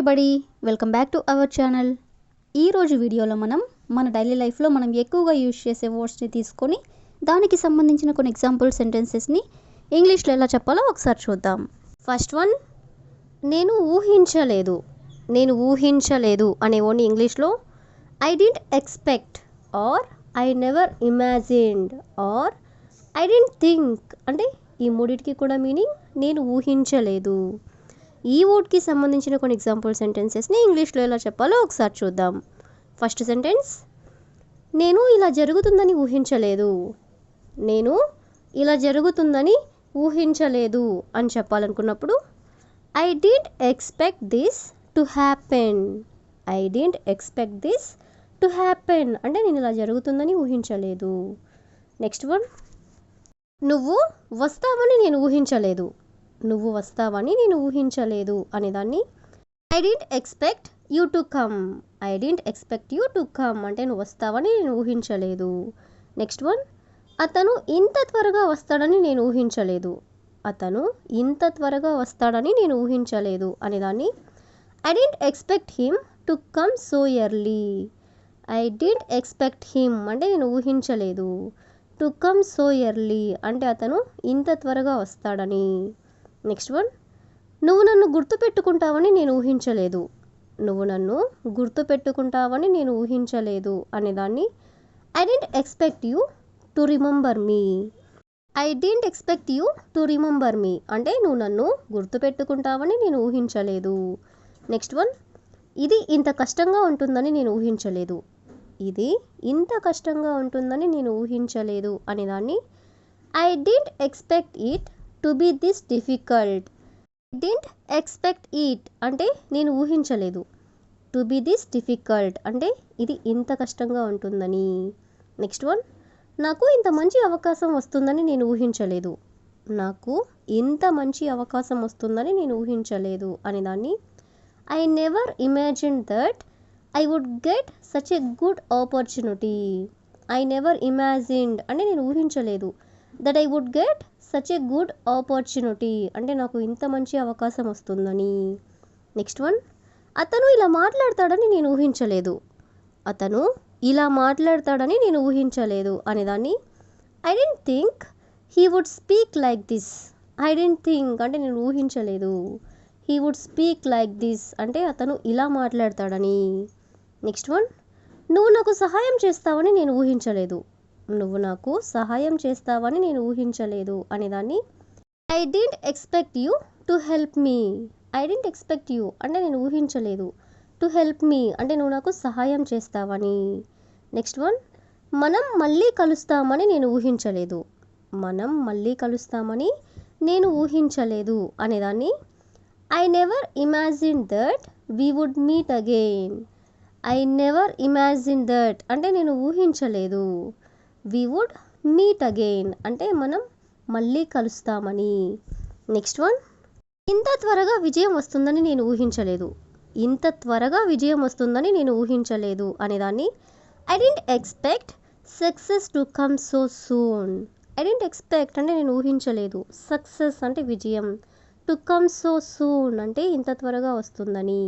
Everybody, welcome back to our channel. ఈరోజు వీడియోలో మన డైలీ లైఫ్లో మనం ఎక్కువగా యూజ్ చేసే వర్డ్స్ని తీసుకొని దానికి సంబంధించిన కొన్ని ఎగ్జాంపుల్ సెంటెన్సెస్ని ఇంగ్లీష్లో ఎలా చెప్పాలో ఒకసారి చూద్దాం. ఫస్ట్ వన్, నేను ఊహించలేదు. నేను ఊహించలేదు అనే వర్డ్ని ఇంగ్లీష్లో I didn't expect or I never imagined or I didn't think. అంటే ఈ మూడిటికి కూడా మీనింగ్ నేను ఊహించలేదు. ఈ వర్డ్కి సంబంధించిన కొన్ని ఎగ్జాంపుల్ సెంటెన్సెస్ని ఇంగ్లీష్లో ఎలా చెప్పాలో ఒకసారి చూద్దాం. ఫస్ట్ సెంటెన్స్, నేను ఇలా జరుగుతుందని ఊహించలేదు. నేను ఇలా జరుగుతుందని ఊహించలేదు అని చెప్పాలనుకున్నప్పుడు I didn't expect this to happen. I didn't expect this to happen అంటే నేను ఇలా జరుగుతుందని ఊహించలేదు. నెక్స్ట్ వన్, నువ్వు వస్తావని నేను ఊహించలేదు. నువ్వు వస్తావని నేను ఊహించలేదు అనేదాన్ని I didn't expect you to come. I didn't expect you to come అంటే నువ్వు వస్తావని నేను ఊహించలేదు. నెక్స్ట్ వన్, అతను ఇంత త్వరగా వస్తాడని నేను ఊహించలేదు. అతను ఇంత త్వరగా వస్తాడని నేను ఊహించలేదు అనేదాన్ని I didn't expect him to come so early. I didn't expect him అంటే నేను ఊహించలేదు. టు కమ్ సో ఎర్లీ అంటే అతను ఇంత త్వరగా వస్తాడని. నెక్స్ట్ వన్, నువ్వు నన్ను గుర్తుపెట్టుకుంటావని నేను ఊహించలేదు. నువ్వు నన్ను గుర్తుపెట్టుకుంటావని నేను ఊహించలేదు అనేదాన్ని I didn't expect you to remember me. I didn't expect you to remember me అంటే నువ్వు నన్ను గుర్తుపెట్టుకుంటావని నేను ఊహించలేదు. నెక్స్ట్ వన్, ఇది ఇంత కష్టంగా ఉంటుందని నేను ఊహించలేదు. ఇది ఇంత కష్టంగా ఉంటుందని నేను ఊహించలేదు అనేదాన్ని I didn't expect it to be this difficult. Didn't expect it అంటే నేను ఊహించలేదు. టు బీ దిస్ డిఫికల్ట్ అంటే ఇది ఇంత కష్టంగా ఉంటుందని. నెక్స్ట్ వన్, నాకు ఇంత మంచి అవకాశం వస్తుందని నేను ఊహించలేదు. నాకు ఇంత మంచి అవకాశం వస్తుందని నేను ఊహించలేదు అనేదాన్ని I never imagine that I would get such a good opportunity. I never imagined అంటే నేను ఊహించలేదు. That I would get such a good opportunity అంటే నాకు ఇంత మంచి అవకాశం వస్తుందని. నెక్స్ట్ వన్, అతను ఇలా మాట్లాడతాడని నేను ఊహించలేదు. అతను ఇలా మాట్లాడతాడని నేను ఊహించలేదు అనేదాన్ని I didn't think he would speak like this. I didn't think అంటే నేను ఊహించలేదు. He would speak like this అంటే అతను ఇలా మాట్లాడతాడని. నెక్స్ట్ వన్, నువ్వు నాకు సహాయం చేస్తావని నేను ఊహించలేదు. నువ్వు నాకు సహాయం చేస్తావని నేను ఊహించలేదు అనేదాన్ని I didn't expect you to help me. I didn't expect you అంటే నేను ఊహించలేదు. టు హెల్ప్ మీ అంటే నువ్వు నాకు సహాయం చేస్తావని. నెక్స్ట్ వన్, మనం మళ్ళీ కలుస్తామని నేను ఊహించలేదు. మనం మళ్ళీ కలుస్తామని నేను ఊహించలేదు అనేదాన్ని I never imagine that we would meet again. I never imagine that అంటే నేను ఊహించలేదు. వీ వుడ్ మీట్ అగైన్ అంటే మనం మళ్ళీ కలుస్తామని. నెక్స్ట్ వన్, ఇంత త్వరగా విజయం వస్తుందని నేను ఊహించలేదు. ఇంత త్వరగా విజయం వస్తుందని నేను ఊహించలేదు అనేదాన్ని I didn't expect success to come so soon. I didn't expect అంటే నేను ఊహించలేదు. సక్సెస్ అంటే విజయం. టు కమ్ సో సూన్ అంటే ఇంత త్వరగా వస్తుందని.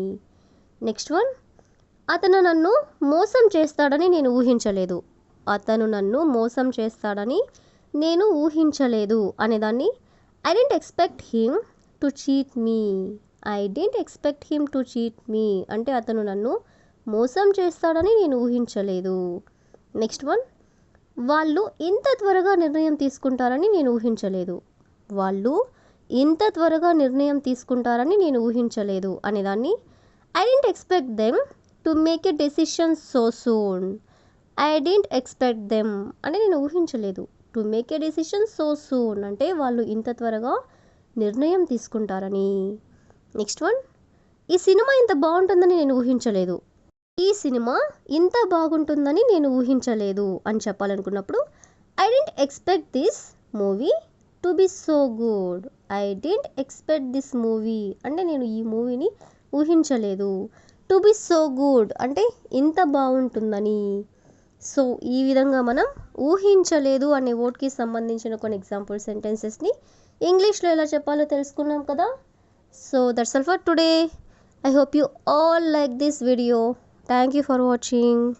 నెక్స్ట్ వన్, అతను నన్ను మోసం చేస్తాడని నేను ఊహించలేదు. అతను నన్ను మోసం చేస్తాడని నేను ఊహించలేదు అనేదాన్ని I didn't expect him to cheat me. I didn't expect him to cheat me అంటే అతను నన్ను మోసం చేస్తాడని నేను ఊహించలేదు. నెక్స్ట్ వన్, వాళ్ళు ఇంత త్వరగా నిర్ణయం తీసుకుంటారని నేను ఊహించలేదు. వాళ్ళు ఇంత త్వరగా నిర్ణయం తీసుకుంటారని నేను ఊహించలేదు అనేదాన్ని I didn't expect them to make a decision so soon. I didn't expect them అంటే నేను ఊహించలేదు. To make a decision so soon అంటే వాళ్ళు ఇంత త్వరగా నిర్ణయం తీసుకుంటారని. నెక్స్ట్ వన్, ఈ సినిమా ఇంత బాగుంటుందని నేను ఊహించలేదు. ఈ సినిమా ఇంత బాగుంటుందని నేను ఊహించలేదు అని చెప్పాలనుకున్నప్పుడు I didn't expect this movie to be so good. I didn't expect this movie అంటే నేను ఈ మూవీని ఊహించలేదు. టు బి సో గుడ్ అంటే ఇంత బాగుంటుందని. సో ఈ విధంగా మనం ఊహించలేదు అనే వర్డ్కి సంబంధించిన కొన్ని ఎగ్జాంపుల్ సెంటెన్సెస్ని ఇంగ్లీష్లో ఎలా చెప్పాలో తెలుసుకున్నాం కదా. So that's all for today. I hope you all like this video. Thank you for watching.